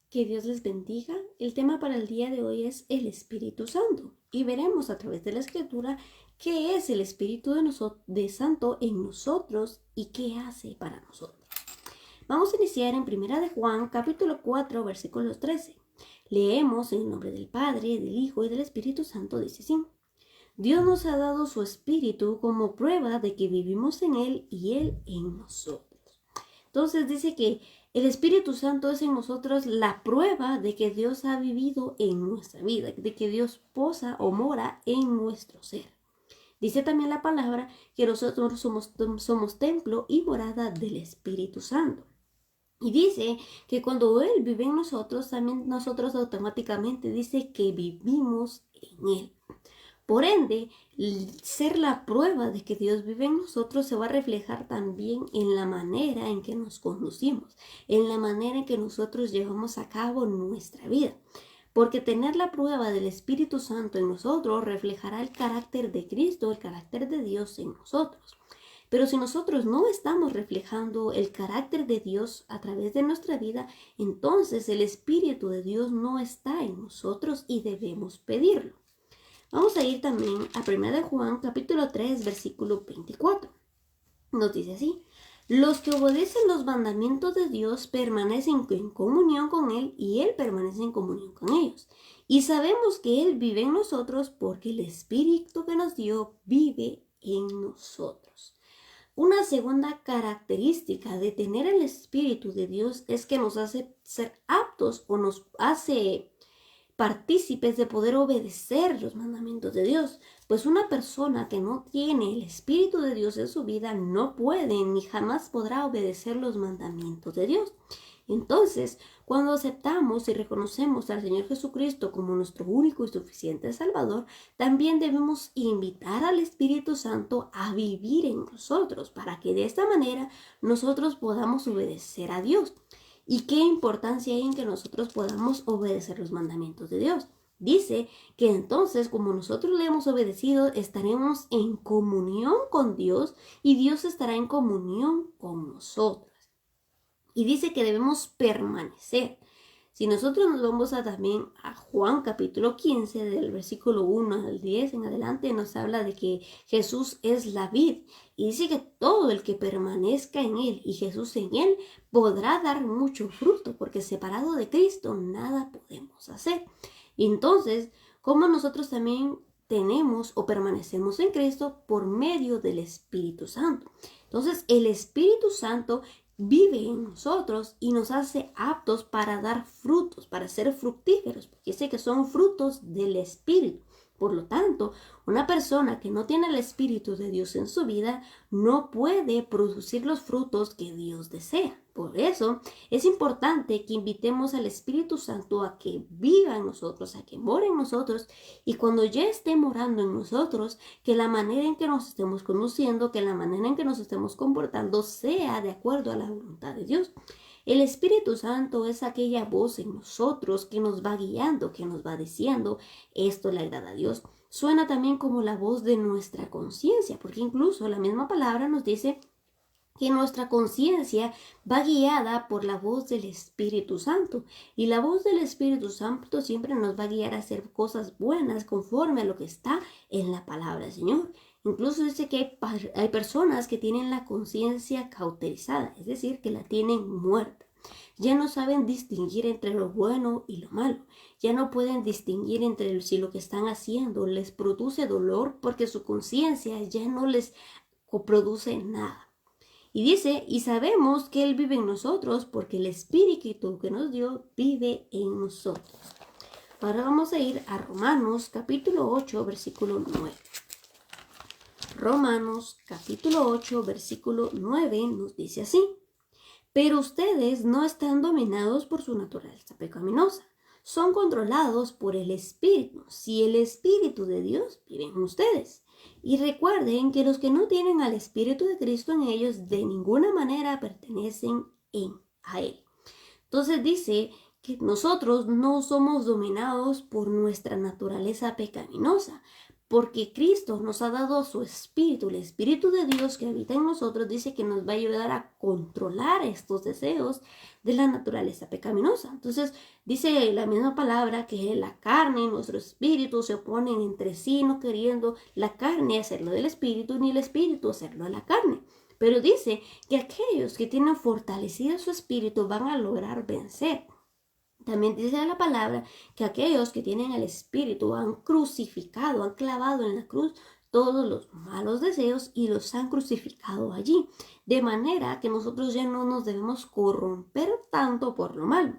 Que Dios les bendiga. El tema para el día de hoy es el Espíritu Santo y veremos a través de la Escritura qué es el Espíritu de Santo en nosotros y qué hace para nosotros. Vamos a iniciar en 1 de Juan, capítulo 4, versículos 13. Leemos en el nombre del Padre, del Hijo y del Espíritu Santo, dice así. Dios nos ha dado su Espíritu como prueba de que vivimos en Él y Él en nosotros. Entonces dice que el Espíritu Santo es en nosotros la prueba de que Dios ha vivido en nuestra vida, de que Dios posa o mora en nuestro ser. Dice también la palabra que nosotros somos templo y morada del Espíritu Santo. Y dice que cuando Él vive en nosotros, también nosotros automáticamente dice que vivimos en Él. Por ende, ser la prueba de que Dios vive en nosotros se va a reflejar también en la manera en que nos conducimos, en la manera en que nosotros llevamos a cabo nuestra vida. Porque tener la prueba del Espíritu Santo en nosotros reflejará el carácter de Cristo, el carácter de Dios en nosotros. Pero si nosotros no estamos reflejando el carácter de Dios a través de nuestra vida, entonces el Espíritu de Dios no está en nosotros y debemos pedirlo. Vamos a ir también a 1 de Juan, capítulo 3, versículo 24. Nos dice así. Los que obedecen los mandamientos de Dios permanecen en comunión con Él y Él permanece en comunión con ellos. Y sabemos que Él vive en nosotros porque el Espíritu que nos dio vive en nosotros. Una segunda característica de tener el Espíritu de Dios es que nos hace ser aptos o nos hace partícipes de poder obedecer los mandamientos de Dios, pues una persona que no tiene el Espíritu de Dios en su vida no puede ni jamás podrá obedecer los mandamientos de Dios. Entonces, cuando aceptamos y reconocemos al Señor Jesucristo como nuestro único y suficiente Salvador, también debemos invitar al Espíritu Santo a vivir en nosotros, para que de esta manera nosotros podamos obedecer a Dios. ¿Y qué importancia hay en que nosotros podamos obedecer los mandamientos de Dios? Dice que entonces, como nosotros le hemos obedecido, estaremos en comunión con Dios y Dios estará en comunión con nosotros. Y dice que debemos permanecer. Si nosotros nos vamos también a Juan capítulo 15, del versículo 1 al 10 en adelante, nos habla de que Jesús es la vid. Y dice que todo el que permanezca en Él y Jesús en Él podrá dar mucho fruto, porque separado de Cristo nada podemos hacer. Y entonces, ¿cómo nosotros también tenemos o permanecemos en Cristo? Por medio del Espíritu Santo. Entonces, el Espíritu Santo vive en nosotros y nos hace aptos para dar frutos, para ser fructíferos, porque dice que son frutos del Espíritu. Por lo tanto, una persona que no tiene el Espíritu de Dios en su vida no puede producir los frutos que Dios desea. Por eso es importante que invitemos al Espíritu Santo a que viva en nosotros, a que more en nosotros, y cuando ya esté morando en nosotros, que la manera en que nos estemos conduciendo, que la manera en que nos estemos comportando sea de acuerdo a la voluntad de Dios. El Espíritu Santo es aquella voz en nosotros que nos va guiando, que nos va diciendo, esto le agrada a Dios. Suena también como la voz de nuestra conciencia, porque incluso la misma palabra nos dice que nuestra conciencia va guiada por la voz del Espíritu Santo. Y la voz del Espíritu Santo siempre nos va a guiar a hacer cosas buenas conforme a lo que está en la palabra del Señor. Incluso dice que hay personas que tienen la conciencia cauterizada, es decir, que la tienen muerta. Ya no saben distinguir entre lo bueno y lo malo. Ya no pueden distinguir entre si lo que están haciendo les produce dolor, porque su conciencia ya no les produce nada. Y dice, y sabemos que Él vive en nosotros porque el Espíritu que nos dio vive en nosotros. Ahora vamos a ir a Romanos capítulo 8, versículo 9. Romanos capítulo 8, versículo 9 nos dice así. Pero ustedes no están dominados por su naturaleza pecaminosa. Son controlados por el Espíritu, si el Espíritu de Dios vive en ustedes. Y recuerden que los que no tienen al Espíritu de Cristo en ellos de ninguna manera pertenecen a Él. Entonces dice que nosotros no somos dominados por nuestra naturaleza pecaminosa. porque Cristo nos ha dado su Espíritu, el Espíritu de Dios que habita en nosotros, dice que nos va a ayudar a controlar estos deseos de la naturaleza pecaminosa. Entonces, dice la misma palabra que la carne y nuestro espíritu se oponen entre sí, no queriendo la carne hacerlo del espíritu, ni el espíritu hacerlo de la carne. Pero dice que aquellos que tienen fortalecido su espíritu van a lograr vencer. También dice la palabra que aquellos que tienen el espíritu han crucificado, han clavado en la cruz todos los malos deseos y los han crucificado allí. De manera que nosotros ya no nos debemos corromper tanto por lo malo.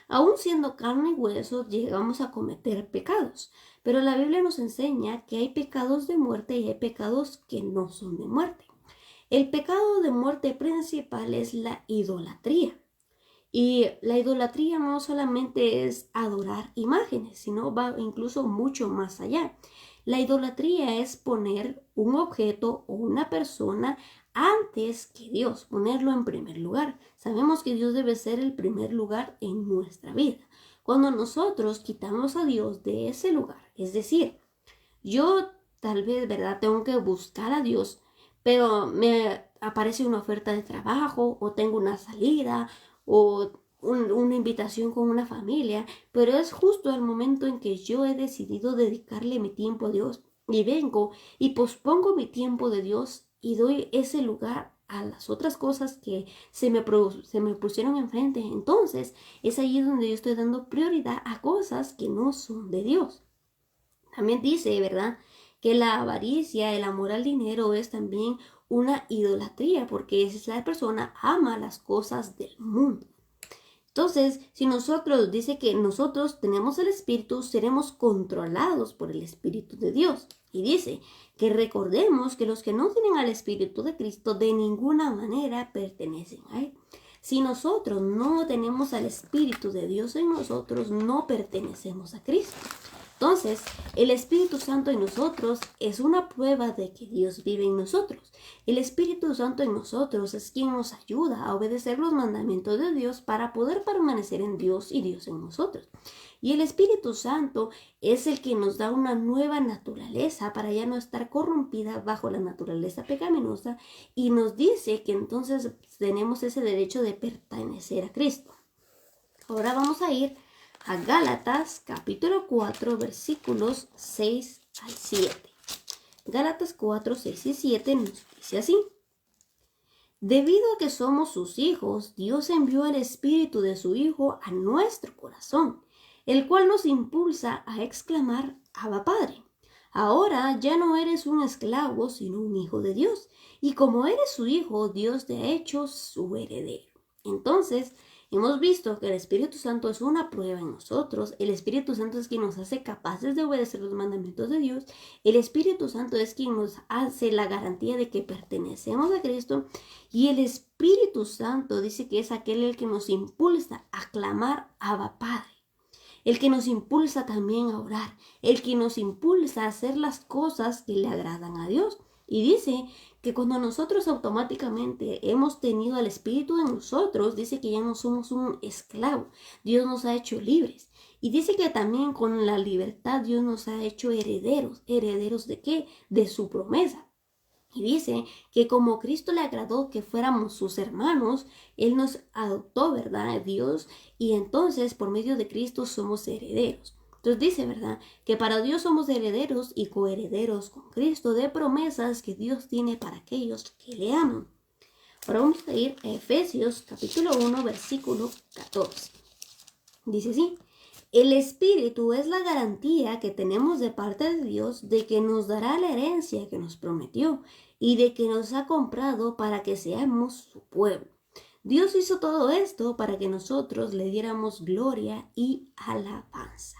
Aún siendo carne y hueso, llegamos a cometer pecados. Pero la Biblia nos enseña que hay pecados de muerte y hay pecados que no son de muerte. El pecado de muerte principal es la idolatría. Y la idolatría no solamente es adorar imágenes, sino va incluso mucho más allá. La idolatría es poner un objeto o una persona antes que Dios, ponerlo en primer lugar. Sabemos que Dios debe ser el primer lugar en nuestra vida. Cuando nosotros quitamos a Dios de ese lugar, es decir, yo tal vez, ¿verdad? Tengo que buscar a Dios, pero me aparece una oferta de trabajo o tengo una salida o una invitación con una familia, pero es justo el momento en que yo he decidido dedicarle mi tiempo a Dios y vengo y pospongo mi tiempo de Dios y doy ese lugar a las otras cosas que se me pusieron enfrente. Entonces es ahí donde yo estoy dando prioridad a cosas que no son de Dios. También dice, ¿verdad?, que la avaricia, el amor al dinero es también una idolatría, porque esa persona ama las cosas del mundo. Entonces, si nosotros, dice que nosotros tenemos el Espíritu, seremos controlados por el Espíritu de Dios. Y dice que recordemos que los que no tienen al Espíritu de Cristo de ninguna manera pertenecen a Él. Si nosotros no tenemos al Espíritu de Dios en nosotros, no pertenecemos a Cristo. Entonces, el Espíritu Santo en nosotros es una prueba de que Dios vive en nosotros. El Espíritu Santo en nosotros es quien nos ayuda a obedecer los mandamientos de Dios para poder permanecer en Dios y Dios en nosotros. Y el Espíritu Santo es el que nos da una nueva naturaleza para ya no estar corrompida bajo la naturaleza pecaminosa y nos dice que entonces tenemos ese derecho de pertenecer a Cristo. Ahora vamos a ir a Gálatas capítulo 4 versículos 6 al 7. Gálatas 4, 6 y 7 nos dice así: debido a que somos sus hijos, Dios envió el Espíritu de su Hijo a nuestro corazón, el cual nos impulsa a exclamar: Abba Padre. Ahora ya no eres un esclavo, sino un hijo de Dios, y como eres su hijo, Dios te ha hecho su heredero. Entonces, hemos visto que el Espíritu Santo es una prueba en nosotros. El Espíritu Santo es quien nos hace capaces de obedecer los mandamientos de Dios. El Espíritu Santo es quien nos hace la garantía de que pertenecemos a Cristo. Y el Espíritu Santo dice que es aquel el que nos impulsa a clamar Abba Padre. El que nos impulsa también a orar. El que nos impulsa a hacer las cosas que le agradan a Dios. Y dice que cuando nosotros automáticamente hemos tenido al Espíritu en nosotros, dice que ya no somos un esclavo. Dios nos ha hecho libres. Y dice que también con la libertad Dios nos ha hecho herederos. ¿Herederos de qué? De su promesa. Y dice que como Cristo le agradó que fuéramos sus hermanos, Él nos adoptó, ¿verdad?, Dios, y entonces por medio de Cristo somos herederos. Entonces dice, ¿verdad?, que para Dios somos herederos y coherederos con Cristo de promesas que Dios tiene para aquellos que le aman. Ahora vamos a ir a Efesios capítulo 1, versículo 14. Dice así: el Espíritu es la garantía que tenemos de parte de Dios de que nos dará la herencia que nos prometió y de que nos ha comprado para que seamos su pueblo. Dios hizo todo esto para que nosotros le diéramos gloria y alabanza.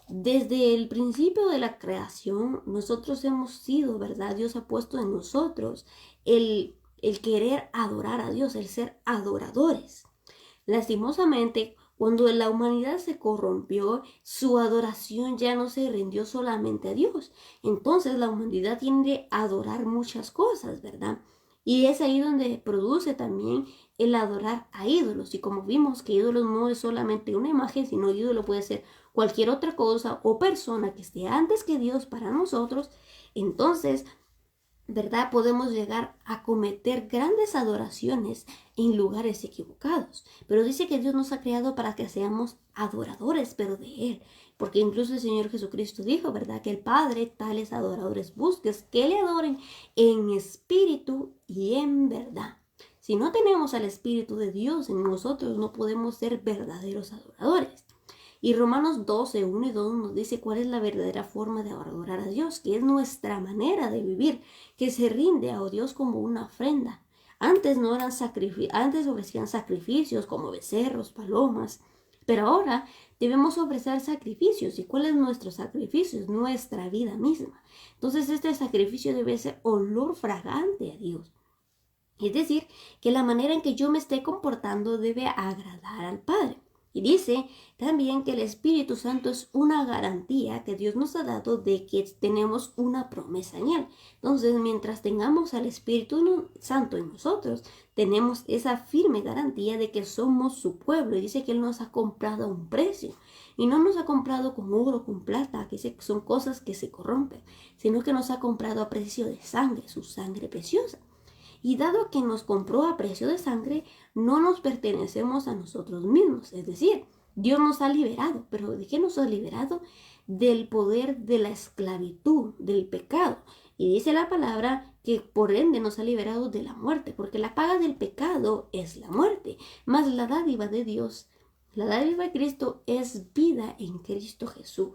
Desde el principio de la creación, nosotros hemos sido, ¿verdad? Dios ha puesto en nosotros el querer adorar a Dios, el ser adoradores. Lastimosamente, cuando la humanidad se corrompió, su adoración ya no se rindió solamente a Dios. Entonces la humanidad tiende a adorar muchas cosas, ¿verdad? Y es ahí donde produce también el adorar a ídolos. Y como vimos que ídolos no es solamente una imagen, sino ídolo puede ser cualquier otra cosa o persona que esté antes que Dios para nosotros, entonces, ¿verdad? Podemos llegar a cometer grandes adoraciones en lugares equivocados. Pero dice que Dios nos ha creado para que seamos adoradores, pero de Él. Porque incluso el Señor Jesucristo dijo, ¿verdad? Que el Padre tales adoradores busques, que le adoren en espíritu y en verdad. Si no tenemos al Espíritu de Dios en nosotros, no podemos ser verdaderos adoradores. Y Romanos 12, 1 y 2 nos dice cuál es la verdadera forma de adorar a Dios, que es nuestra manera de vivir, que se rinde a Dios como una ofrenda. Antes no eran antes ofrecían sacrificios como becerros, palomas, pero ahora debemos ofrecer sacrificios. ¿Y cuál es nuestro sacrificio? Es nuestra vida misma. Entonces este sacrificio debe ser olor fragante a Dios. Es decir, que la manera en que yo me esté comportando debe agradar al Padre. Y dice también que el Espíritu Santo es una garantía que Dios nos ha dado de que tenemos una promesa en Él. Entonces, mientras tengamos al Espíritu Santo en nosotros, tenemos esa firme garantía de que somos su pueblo. Y dice que Él nos ha comprado a un precio. Y no nos ha comprado con oro, con plata, que son cosas que se corrompen, sino que nos ha comprado a precio de sangre, su sangre preciosa. Y dado que nos compró a precio de sangre, no nos pertenecemos a nosotros mismos. Es decir, Dios nos ha liberado. ¿Pero de qué nos ha liberado? Del poder de la esclavitud, del pecado. Y dice la palabra que por ende nos ha liberado de la muerte, porque la paga del pecado es la muerte. Mas la dádiva de Dios, la dádiva de Cristo es vida en Cristo Jesús.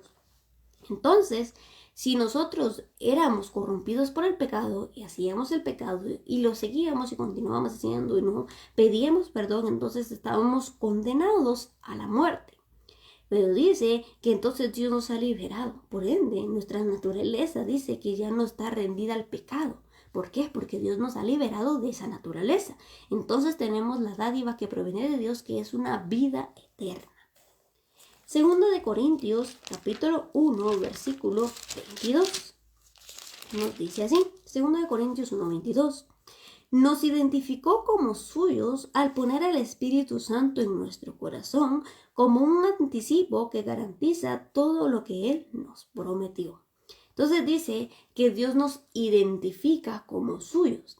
Entonces, si nosotros éramos corrompidos por el pecado y hacíamos el pecado y lo seguíamos y continuábamos haciendo y no pedíamos perdón, entonces estábamos condenados a la muerte. Pero dice que entonces Dios nos ha liberado. Por ende, nuestra naturaleza dice que ya no está rendida al pecado. ¿Por qué? Porque Dios nos ha liberado de esa naturaleza. Entonces tenemos la dádiva que proviene de Dios, que es una vida eterna. Segunda de Corintios, capítulo 1, versículo 22. Nos dice así, Segunda de Corintios 1, 22. Nos identificó como suyos al poner al Espíritu Santo en nuestro corazón como un anticipo que garantiza todo lo que Él nos prometió. Entonces dice que Dios nos identifica como suyos.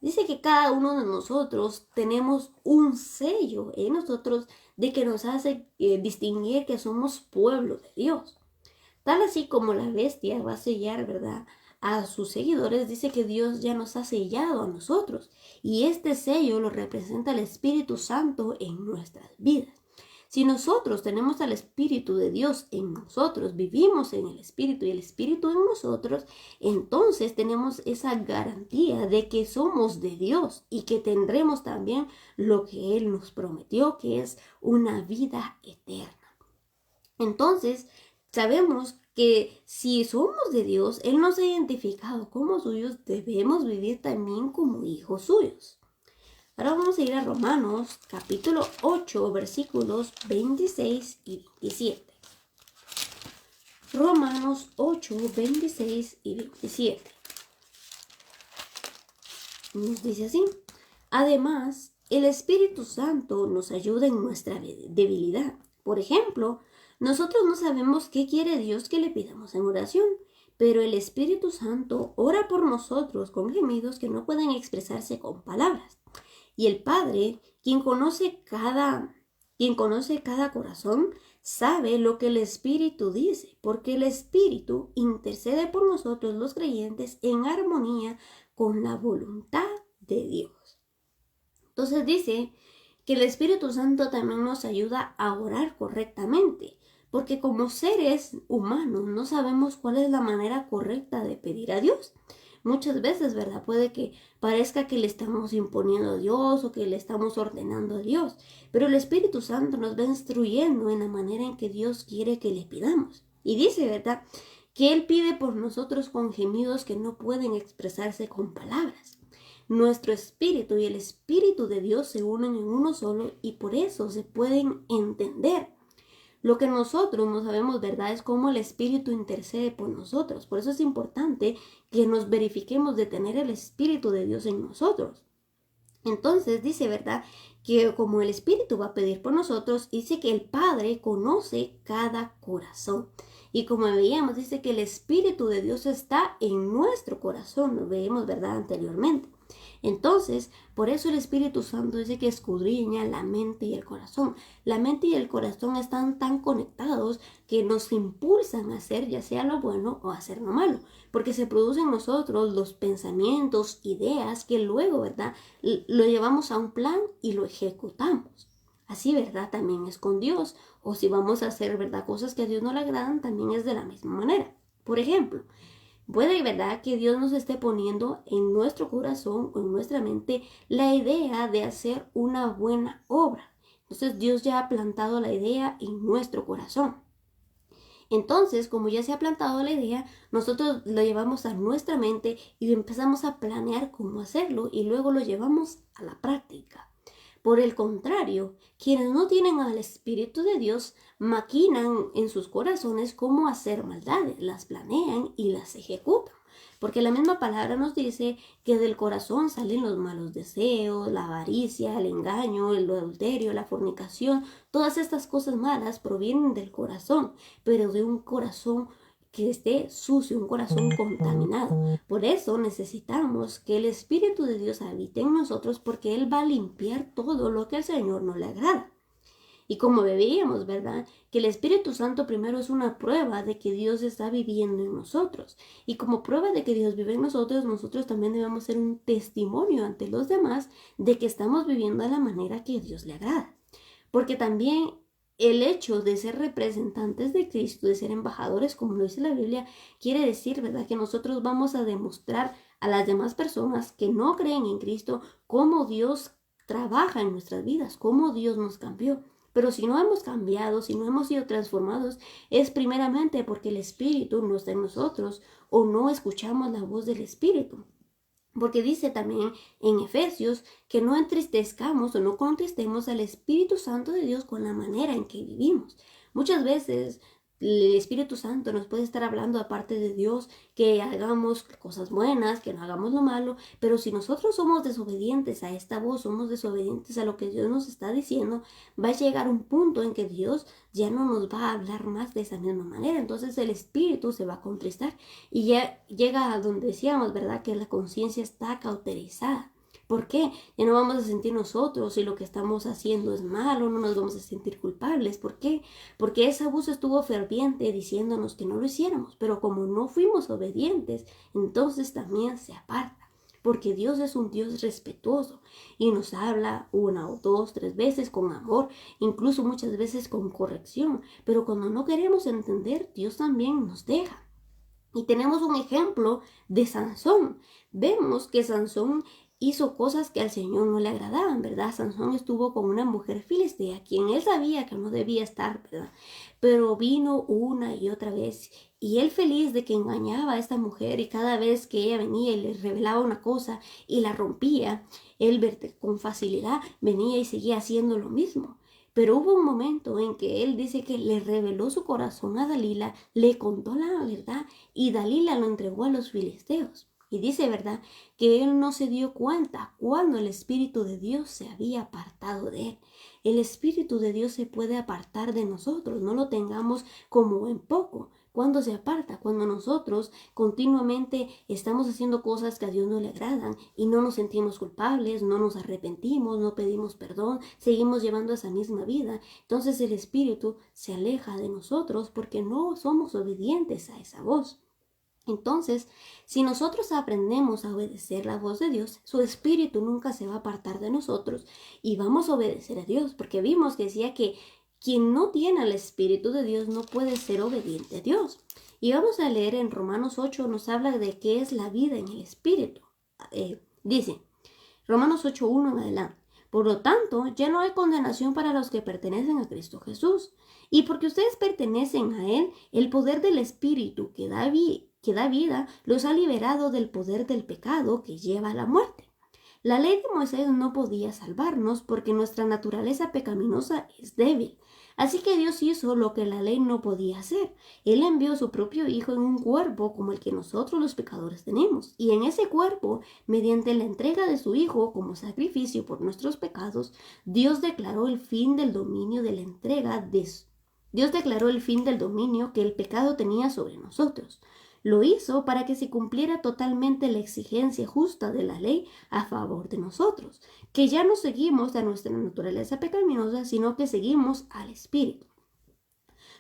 Dice que cada uno de nosotros tenemos un sello en nosotros de que nos hace distinguir que somos pueblo de Dios. Tal así como la bestia va a sellar, ¿verdad?, a sus seguidores, dice que Dios ya nos ha sellado a nosotros. Y este sello lo representa el Espíritu Santo en nuestras vidas. Si nosotros tenemos al Espíritu de Dios en nosotros, vivimos en el Espíritu y el Espíritu en nosotros, entonces tenemos esa garantía de que somos de Dios y que tendremos también lo que Él nos prometió, que es una vida eterna. Entonces, sabemos que si somos de Dios, Él nos ha identificado como suyos, debemos vivir también como hijos suyos. Ahora vamos a ir a Romanos, capítulo 8, versículos 26 y 27. Romanos 8, 26 y 27. Nos dice así: además, el Espíritu Santo nos ayuda en nuestra debilidad. Por ejemplo, nosotros no sabemos qué quiere Dios que le pidamos en oración, pero el Espíritu Santo ora por nosotros con gemidos que no pueden expresarse con palabras. Y el Padre, quien conoce cada corazón, sabe lo que el Espíritu dice, porque el Espíritu intercede por nosotros los creyentes en armonía con la voluntad de Dios. Entonces dice que el Espíritu Santo también nos ayuda a orar correctamente, porque como seres humanos no sabemos cuál es la manera correcta de pedir a Dios. Muchas veces, ¿verdad?, puede que parezca que le estamos imponiendo a Dios o que le estamos ordenando a Dios, pero el Espíritu Santo nos va instruyendo en la manera en que Dios quiere que le pidamos. Y dice, ¿verdad?, que Él pide por nosotros con gemidos que no pueden expresarse con palabras. Nuestro espíritu y el Espíritu de Dios se unen en uno solo y por eso se pueden entender. Lo que nosotros no sabemos, ¿verdad?, es cómo el Espíritu intercede por nosotros. Por eso es importante que nos verifiquemos de tener el Espíritu de Dios en nosotros. Entonces dice, ¿verdad? Que como el Espíritu va a pedir por nosotros, dice que el Padre conoce cada corazón. Y como veíamos, dice que el Espíritu de Dios está en nuestro corazón, lo veíamos, ¿verdad? Anteriormente. Entonces, por eso el Espíritu Santo dice que escudriña la mente y el corazón. La mente y el corazón están tan conectados que nos impulsan a hacer ya sea lo bueno o a hacer lo malo, porque se producen en nosotros los pensamientos, ideas que luego, ¿verdad? Lo llevamos a un plan y lo ejecutamos. Así, ¿verdad? También es con Dios. O si vamos a hacer, ¿verdad? Cosas que a Dios no le agradan, también es de la misma manera. Por ejemplo, puede, ¿verdad?, que Dios nos esté poniendo en nuestro corazón o en nuestra mente la idea de hacer una buena obra. Entonces Dios ya ha plantado la idea en nuestro corazón. Entonces, como ya se ha plantado la idea, nosotros lo llevamos a nuestra mente y empezamos a planear cómo hacerlo y luego lo llevamos a la práctica. Por el contrario, quienes no tienen al Espíritu de Dios maquinan en sus corazones cómo hacer maldades, las planean y las ejecutan. Porque la misma palabra nos dice que del corazón salen los malos deseos, la avaricia, el engaño, el adulterio, la fornicación. Todas estas cosas malas provienen del corazón, pero de un corazón que esté sucio, un corazón contaminado. Por eso necesitamos que el Espíritu de Dios habite en nosotros, porque Él va a limpiar todo lo que al Señor no le agrada. Y como veíamos, ¿verdad? Que el Espíritu Santo primero es una prueba de que Dios está viviendo en nosotros. Y como prueba de que Dios vive en nosotros, nosotros también debemos ser un testimonio ante los demás de que estamos viviendo de la manera que a Dios le agrada. Porque también el hecho de ser representantes de Cristo, de ser embajadores, como lo dice la Biblia, quiere decir, ¿verdad?, que nosotros vamos a demostrar a las demás personas que no creen en Cristo cómo Dios trabaja en nuestras vidas, cómo Dios nos cambió. Pero si no hemos cambiado, si no hemos sido transformados, es primeramente porque el Espíritu no está en nosotros o no escuchamos la voz del Espíritu. Porque dice también en Efesios que no entristezcamos o no contristemos al Espíritu Santo de Dios con la manera en que vivimos. Muchas veces el Espíritu Santo nos puede estar hablando aparte de Dios que hagamos cosas buenas, que no hagamos lo malo, pero si nosotros somos desobedientes a esta voz, somos desobedientes a lo que Dios nos está diciendo, va a llegar un punto en que Dios ya no nos va a hablar más de esa misma manera. Entonces el Espíritu se va a contristar y ya llega a donde decíamos, ¿verdad?, que la conciencia está cauterizada. ¿Por qué? Ya no vamos a sentir nosotros si lo que estamos haciendo es malo, no nos vamos a sentir culpables. ¿Por qué? Porque esa voz estuvo ferviente diciéndonos que no lo hiciéramos, pero como no fuimos obedientes, entonces también se aparta. Porque Dios es un Dios respetuoso y nos habla una o dos, tres veces con amor, incluso muchas veces con corrección. Pero cuando no queremos entender, Dios también nos deja. Y tenemos un ejemplo de Sansón. Vemos que Sansón hizo cosas que al Señor no le agradaban, ¿verdad? Sansón estuvo con una mujer filistea, quien él sabía que no debía estar, ¿verdad? Pero vino una y otra vez, y él feliz de que engañaba a esta mujer, y cada vez que ella venía y le revelaba una cosa y la rompía, él con facilidad venía y seguía haciendo lo mismo. Pero hubo un momento en que él dice que le reveló su corazón a Dalila, le contó la verdad y Dalila lo entregó a los filisteos. Y dice, ¿verdad?, que él no se dio cuenta cuando el Espíritu de Dios se había apartado de él. El Espíritu de Dios se puede apartar de nosotros, no lo tengamos como en poco. ¿Cuándo se aparta? Cuando nosotros continuamente estamos haciendo cosas que a Dios no le agradan y no nos sentimos culpables, no nos arrepentimos, no pedimos perdón, seguimos llevando esa misma vida. Entonces el Espíritu se aleja de nosotros porque no somos obedientes a esa voz. Entonces, si nosotros aprendemos a obedecer la voz de Dios, su Espíritu nunca se va a apartar de nosotros y vamos a obedecer a Dios, porque vimos que decía que quien no tiene al Espíritu de Dios no puede ser obediente a Dios. Y vamos a leer en Romanos 8, nos habla de qué es la vida en el Espíritu. Dice, Romanos 8:1 en adelante. Por lo tanto, ya no hay condenación para los que pertenecen a Cristo Jesús. Y porque ustedes pertenecen a Él, el poder del Espíritu que da vida los ha liberado del poder del pecado que lleva a la muerte. La ley de Moisés no podía salvarnos porque nuestra naturaleza pecaminosa es débil. Así que Dios hizo lo que la ley no podía hacer. Él envió a su propio Hijo en un cuerpo como el que nosotros los pecadores tenemos. Y en ese cuerpo, mediante la entrega de su Hijo como sacrificio por nuestros pecados, Dios declaró el fin del dominio de la entrega de Dios declaró el fin del dominio que el pecado tenía sobre nosotros. Lo hizo para que se cumpliera totalmente la exigencia justa de la ley a favor de nosotros, que ya no seguimos a nuestra naturaleza pecaminosa, sino que seguimos al Espíritu.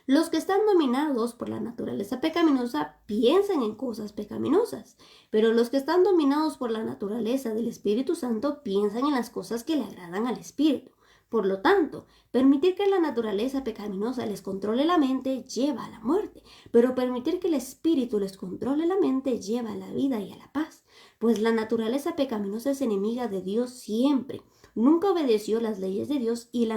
Los que están dominados por la naturaleza pecaminosa piensan en cosas pecaminosas, pero los que están dominados por la naturaleza del Espíritu Santo piensan en las cosas que le agradan al Espíritu. Por lo tanto, permitir que la naturaleza pecaminosa les controle la mente lleva a la muerte, pero permitir que el Espíritu les controle la mente lleva a la vida y a la paz, pues la naturaleza pecaminosa es enemiga de Dios siempre. Nunca obedeció las leyes de Dios y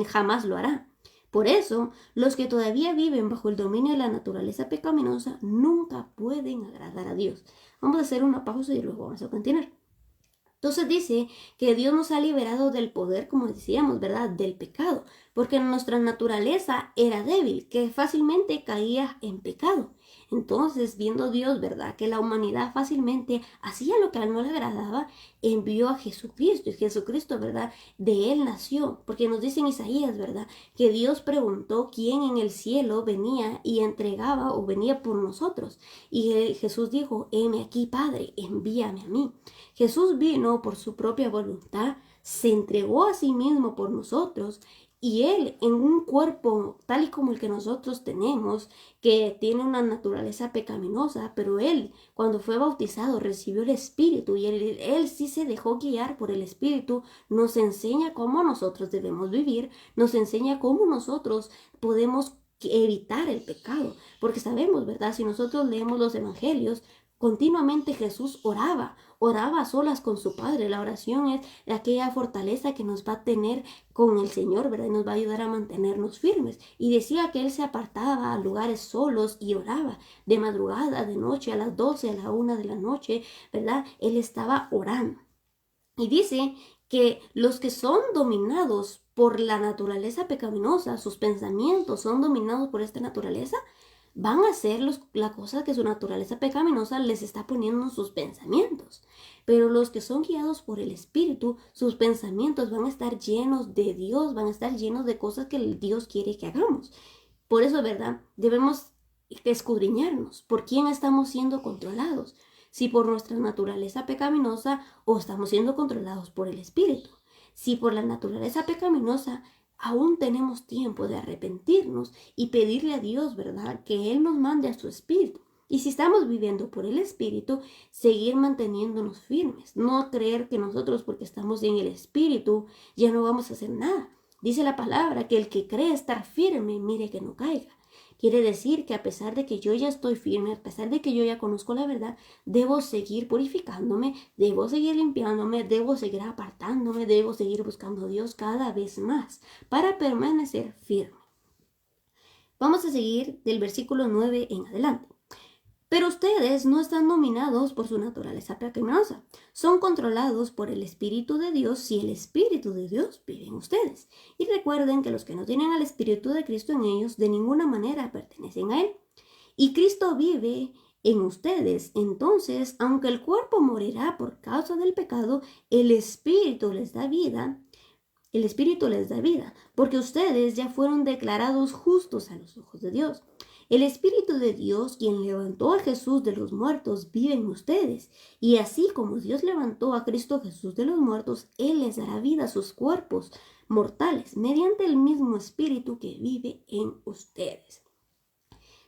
jamás lo hará. Por eso, los que todavía viven bajo el dominio de la naturaleza pecaminosa nunca pueden agradar a Dios. Vamos a hacer una pausa y luego vamos a continuar. Entonces dice que Dios nos ha liberado del poder, como decíamos, ¿verdad? Del pecado, porque nuestra naturaleza era débil, que fácilmente caía en pecado. Entonces, viendo Dios, ¿verdad? Que la humanidad fácilmente hacía lo que a él no le agradaba, envió a Jesucristo. Y Jesucristo, ¿verdad? De él nació, porque nos dice en Isaías, ¿verdad? Que Dios preguntó quién en el cielo venía y entregaba o venía por nosotros. Y Jesús dijo, heme aquí, Padre, envíame a mí. Jesús vino por su propia voluntad, se entregó a sí mismo por nosotros y Él en un cuerpo tal y como el que nosotros tenemos, que tiene una naturaleza pecaminosa, pero Él cuando fue bautizado recibió el Espíritu y él sí se dejó guiar por el Espíritu, nos enseña cómo nosotros debemos vivir, nos enseña cómo nosotros podemos evitar el pecado, porque sabemos, ¿verdad? Si nosotros leemos los evangelios, continuamente Jesús oraba a solas con su Padre. La oración es aquella fortaleza que nos va a tener con el Señor, ¿verdad? Y nos va a ayudar a mantenernos firmes. Y decía que Él se apartaba a lugares solos y oraba de madrugada, de noche, a las 12, a la 1 de la noche, ¿verdad? Él estaba orando. Y dice que los que son dominados por la naturaleza pecaminosa, sus pensamientos son dominados por esta naturaleza, van a hacer la cosa que su naturaleza pecaminosa les está poniendo en sus pensamientos. Pero los que son guiados por el Espíritu, sus pensamientos van a estar llenos de Dios, van a estar llenos de cosas que Dios quiere que hagamos. Por eso, ¿verdad? Debemos escudriñarnos por quién estamos siendo controlados. Si por nuestra naturaleza pecaminosa o estamos siendo controlados por el Espíritu. Si por la naturaleza pecaminosa aún tenemos tiempo de arrepentirnos y pedirle a Dios, ¿verdad? Que Él nos mande a su Espíritu. Y si estamos viviendo por el Espíritu, seguir manteniéndonos firmes. No creer que nosotros, porque estamos en el Espíritu, ya no vamos a hacer nada. Dice la palabra que el que cree estar firme, mire que no caiga. Quiere decir que a pesar de que yo ya estoy firme, a pesar de que yo ya conozco la verdad, debo seguir purificándome, debo seguir limpiándome, debo seguir apartándome, debo seguir buscando a Dios cada vez más para permanecer firme. Vamos a seguir del versículo 9 en adelante. Pero ustedes no están dominados por su naturaleza pecaminosa, son controlados por el Espíritu de Dios si el Espíritu de Dios vive en ustedes. Y recuerden que los que no tienen al Espíritu de Cristo en ellos de ninguna manera pertenecen a Él. Y Cristo vive en ustedes, entonces, aunque el cuerpo morirá por causa del pecado, el Espíritu les da vida. El Espíritu les da vida, porque ustedes ya fueron declarados justos a los ojos de Dios. El Espíritu de Dios, quien levantó a Jesús de los muertos, vive en ustedes. Y así como Dios levantó a Cristo Jesús de los muertos, Él les dará vida a sus cuerpos mortales, mediante el mismo Espíritu que vive en ustedes.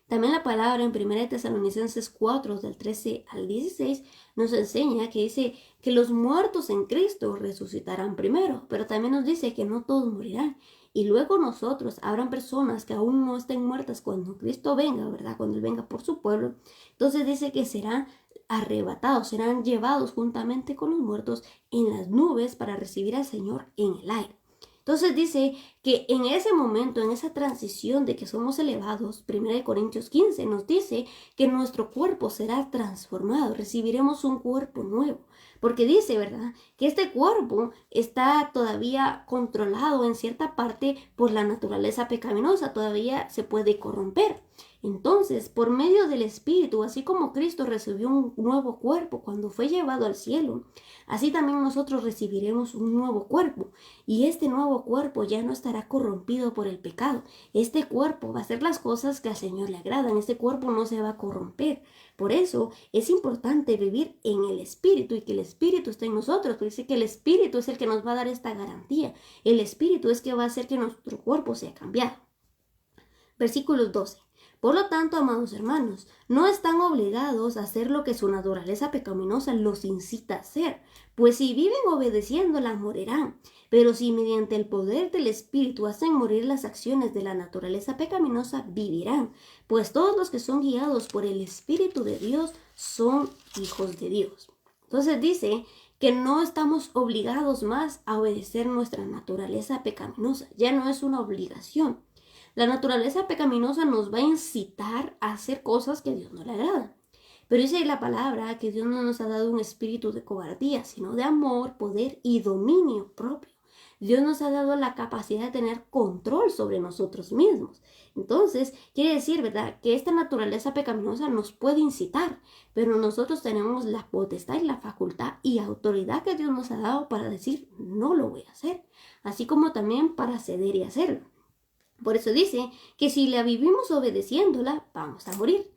También la palabra en 1 Tesalonicenses 4, del 13 al 16, nos enseña que dice que los muertos en Cristo resucitarán primero, pero también nos dice que no todos morirán. Y luego nosotros, habrán personas que aún no estén muertas cuando Cristo venga, ¿verdad? Cuando Él venga por su pueblo. Entonces dice que serán arrebatados, serán llevados juntamente con los muertos en las nubes para recibir al Señor en el aire. Entonces dice que en ese momento, en esa transición de que somos elevados, 1 Corintios 15 nos dice que nuestro cuerpo será transformado, recibiremos un cuerpo nuevo. porque dice, ¿verdad?, que este cuerpo está todavía controlado en cierta parte por la naturaleza pecaminosa, todavía se puede corromper. Entonces, por medio del Espíritu, así como Cristo recibió un nuevo cuerpo cuando fue llevado al cielo, así también nosotros recibiremos un nuevo cuerpo. Y este nuevo cuerpo ya no estará corrompido por el pecado. Este cuerpo va a hacer las cosas que al Señor le agradan. Este cuerpo no se va a corromper. Por eso es importante vivir en el Espíritu y que el Espíritu esté en nosotros. Porque dice que el Espíritu es el que nos va a dar esta garantía. El Espíritu es que va a hacer que nuestro cuerpo sea cambiado. Versículos 12. Por lo tanto, amados hermanos, no están obligados a hacer lo que su naturaleza pecaminosa los incita a hacer, pues si viven obedeciéndola, morirán. Pero si mediante el poder del Espíritu hacen morir las acciones de la naturaleza pecaminosa, vivirán, pues todos los que son guiados por el Espíritu de Dios son hijos de Dios. Entonces dice que no estamos obligados más a obedecer nuestra naturaleza pecaminosa, ya no es una obligación. La naturaleza pecaminosa nos va a incitar a hacer cosas que a Dios no le agradan. Pero dice la palabra que Dios no nos ha dado un espíritu de cobardía, sino de amor, poder y dominio propio. Dios nos ha dado la capacidad de tener control sobre nosotros mismos. Entonces, quiere decir, ¿verdad?, que esta naturaleza pecaminosa nos puede incitar, pero nosotros tenemos la potestad y la facultad y autoridad que Dios nos ha dado para decir, no lo voy a hacer, así como también para ceder y hacerlo. Por eso dice que si la vivimos obedeciéndola, vamos a morir.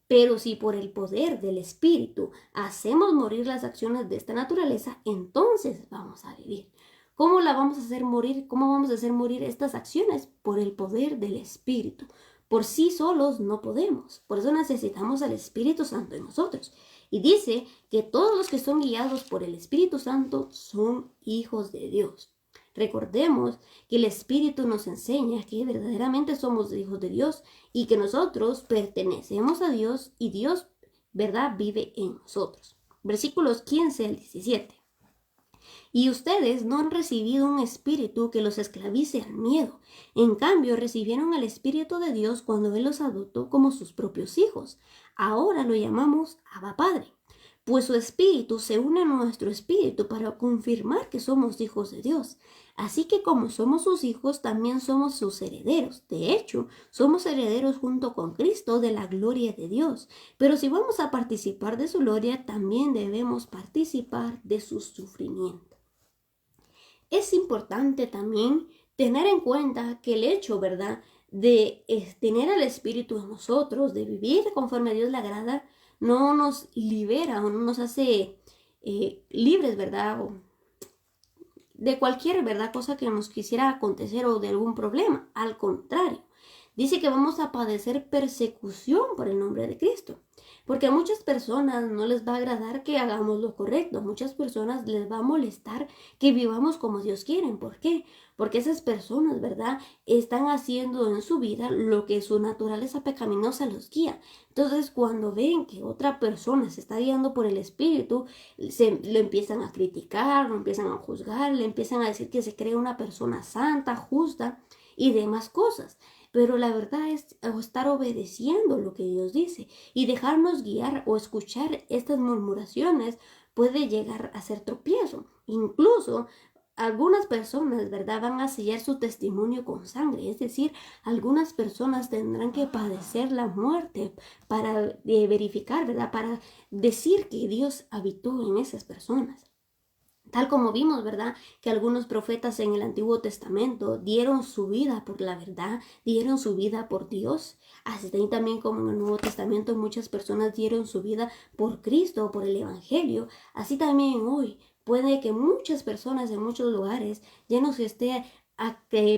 Pero si por el poder del Espíritu hacemos morir las acciones de esta naturaleza, entonces vamos a vivir. ¿Cómo la vamos a hacer morir? ¿Cómo vamos a hacer morir estas acciones? Por el poder del Espíritu. Por sí solos no podemos. Por eso necesitamos al Espíritu Santo en nosotros. Y dice que todos los que son guiados por el Espíritu Santo son hijos de Dios. Recordemos que el Espíritu nos enseña que verdaderamente somos hijos de Dios y que nosotros pertenecemos a Dios y Dios, ¿verdad?, vive en nosotros. Versículos 15 al 17. Y ustedes no han recibido un espíritu que los esclavice al miedo. En cambio, recibieron al Espíritu de Dios cuando Él los adoptó como sus propios hijos. Ahora lo llamamos Abba Padre. Pues su espíritu se une a nuestro espíritu para confirmar que somos hijos de Dios. Así que como somos sus hijos, también somos sus herederos. De hecho, somos herederos junto con Cristo de la gloria de Dios. Pero si vamos a participar de su gloria, también debemos participar de su sufrimiento. Es importante también tener en cuenta que el hecho, ¿verdad?, de tener al Espíritu en nosotros, de vivir conforme a Dios le agrada, no nos libera o no nos hace libres, ¿verdad?, o de cualquier, ¿verdad?, cosa que nos quisiera acontecer o de algún problema. Al contrario, dice que vamos a padecer persecución por el nombre de Cristo. Porque a muchas personas no les va a agradar que hagamos lo correcto. A muchas personas les va a molestar que vivamos como Dios quiere. ¿Por qué? Porque esas personas, ¿verdad?, están haciendo en su vida lo que su naturaleza pecaminosa los guía. Entonces, cuando ven que otra persona se está guiando por el Espíritu, lo empiezan a criticar, lo empiezan a juzgar, le empiezan a decir que se cree una persona santa, justa y demás cosas. Pero la verdad es estar obedeciendo lo que Dios dice y dejarnos guiar o escuchar estas murmuraciones puede llegar a ser tropiezo. Incluso algunas personas, ¿verdad?, van a sellar su testimonio con sangre. Es decir, algunas personas tendrán que padecer la muerte para verificar, ¿verdad?, para decir que Dios habitó en esas personas. Tal como vimos, ¿verdad?, que algunos profetas en el Antiguo Testamento dieron su vida por la verdad, dieron su vida por Dios. Así también como en el Nuevo Testamento muchas personas dieron su vida por Cristo, por el Evangelio. Así también hoy puede que muchas personas en muchos lugares ya no se esté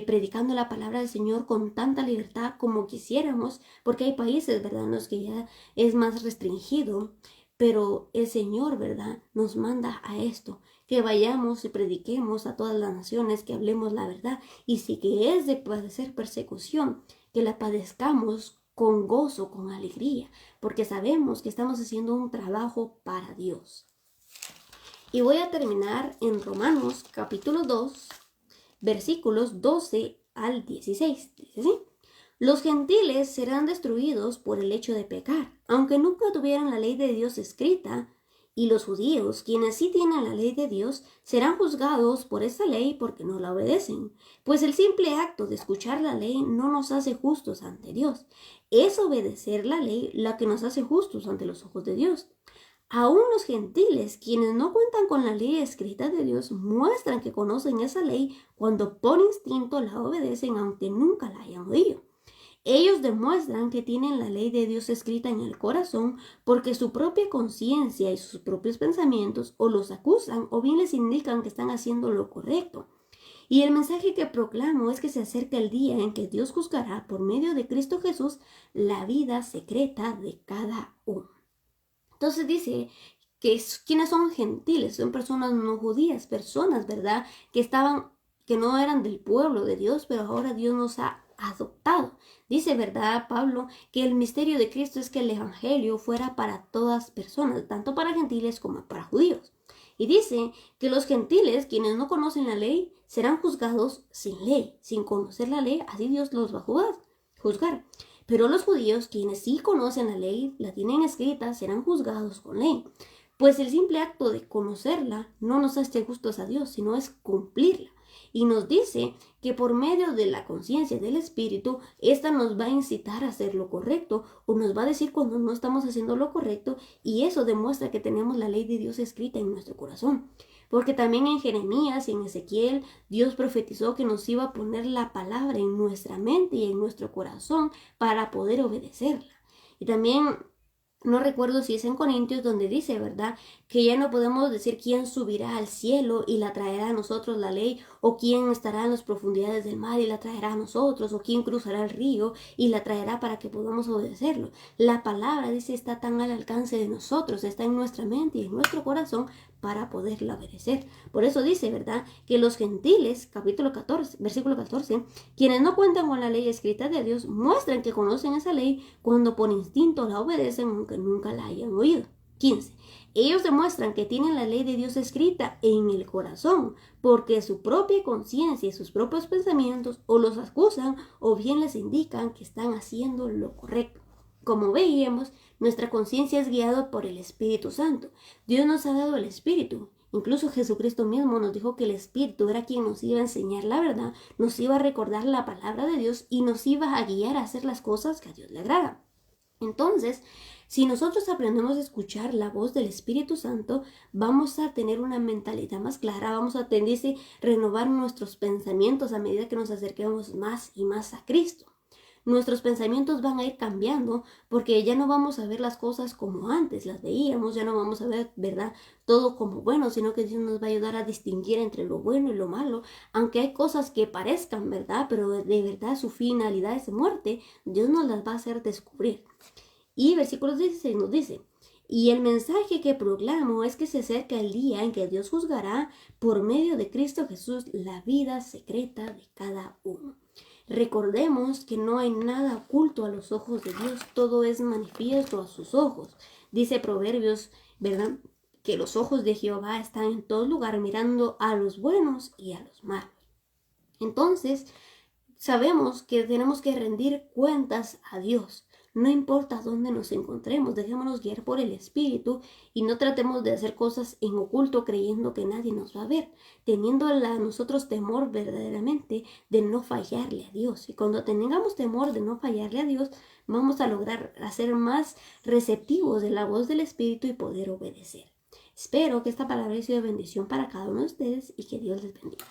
predicando la palabra del Señor con tanta libertad como quisiéramos, porque hay países, ¿verdad?, en los que ya es más restringido. Pero el Señor, ¿verdad?, nos manda a esto, que vayamos y prediquemos a todas las naciones, que hablemos la verdad. Y si que es de padecer persecución, que la padezcamos con gozo, con alegría, porque sabemos que estamos haciendo un trabajo para Dios. Y voy a terminar en Romanos capítulo 2, versículos 12 al 16. Dice así: los gentiles serán destruidos por el hecho de pecar, aunque nunca tuvieran la ley de Dios escrita, Y los judíos, quienes sí tienen la ley de Dios, serán juzgados por esa ley porque no la obedecen. Pues el simple acto de escuchar la ley no nos hace justos ante Dios. Es obedecer la ley la que nos hace justos ante los ojos de Dios. Aún los gentiles, quienes no cuentan con la ley escrita de Dios, muestran que conocen esa ley cuando por instinto la obedecen aunque nunca la hayan oído. Ellos demuestran que tienen la ley de Dios escrita en el corazón porque su propia conciencia y sus propios pensamientos o los acusan o bien les indican que están haciendo lo correcto. Y el mensaje que proclamo es que se acerca el día en que Dios juzgará por medio de Cristo Jesús la vida secreta de cada uno. Entonces dice que quienes son gentiles, son personas no judías, personas, ¿verdad? Que no eran del pueblo de Dios, pero ahora Dios nos ha adoptado. Dice, ¿verdad, Pablo? Que el misterio de Cristo es que el evangelio fuera para todas personas, tanto para gentiles como para judíos. Y dice que los gentiles, quienes no conocen la ley, serán juzgados sin ley, sin conocer la ley, así Dios los va a juzgar. Pero los judíos, quienes sí conocen la ley, la tienen escrita, serán juzgados con ley. Pues el simple acto de conocerla no nos hace justos a Dios, sino es cumplirla. Y nos dice que por medio de la conciencia del Espíritu, esta nos va a incitar a hacer lo correcto o nos va a decir cuando no estamos haciendo lo correcto, y eso demuestra que tenemos la ley de Dios escrita en nuestro corazón. Porque también en Jeremías y en Ezequiel, Dios profetizó que nos iba a poner la palabra en nuestra mente y en nuestro corazón para poder obedecerla. Y también no recuerdo si es en Corintios donde dice, ¿verdad? Que ya no podemos decir quién subirá al cielo y la traerá a nosotros la ley, o quién estará en las profundidades del mar y la traerá a nosotros, o quién cruzará el río y la traerá para que podamos obedecerlo. La palabra, dice, está tan al alcance de nosotros, está en nuestra mente y en nuestro corazón para poderla obedecer. Por eso dice, ¿verdad? Que los gentiles, capítulo 14, versículo 14, quienes no cuentan con la ley escrita de Dios, muestran que conocen esa ley cuando por instinto la obedecen aunque nunca la hayan oído. 15. Ellos demuestran que tienen la ley de Dios escrita en el corazón, porque su propia conciencia y sus propios pensamientos o los acusan o bien les indican que están haciendo lo correcto. Como veíamos, nuestra conciencia es guiada por el Espíritu Santo. Dios nos ha dado el Espíritu. Incluso Jesucristo mismo nos dijo que el Espíritu era quien nos iba a enseñar la verdad, nos iba a recordar la palabra de Dios y nos iba a guiar a hacer las cosas que a Dios le agradan. Entonces, si nosotros aprendemos a escuchar la voz del Espíritu Santo, vamos a tener una mentalidad más clara, vamos a tenderse a renovar nuestros pensamientos a medida que nos acerquemos más y más a Cristo. Nuestros pensamientos van a ir cambiando porque ya no vamos a ver las cosas como antes las veíamos, ya no vamos a ver, ¿verdad?, todo como bueno, sino que Dios nos va a ayudar a distinguir entre lo bueno y lo malo, aunque hay cosas que parezcan, ¿verdad?, pero de verdad su finalidad es muerte, Dios nos las va a hacer descubrir. Y versículo 16 nos dice: y el mensaje que proclamo es que se acerca el día en que Dios juzgará por medio de Cristo Jesús la vida secreta de cada uno. Recordemos que no hay nada oculto a los ojos de Dios, todo es manifiesto a sus ojos. Dice Proverbios, ¿verdad?, que los ojos de Jehová están en todo lugar mirando a los buenos y a los malos. Entonces, sabemos que tenemos que rendir cuentas a Dios. No importa dónde nos encontremos, dejémonos guiar por el Espíritu y no tratemos de hacer cosas en oculto creyendo que nadie nos va a ver, teniendo a nosotros temor verdaderamente de no fallarle a Dios. Y cuando tengamos temor de no fallarle a Dios, vamos a lograr ser más receptivos de la voz del Espíritu y poder obedecer. Espero que esta palabra haya sido de bendición para cada uno de ustedes y que Dios les bendiga.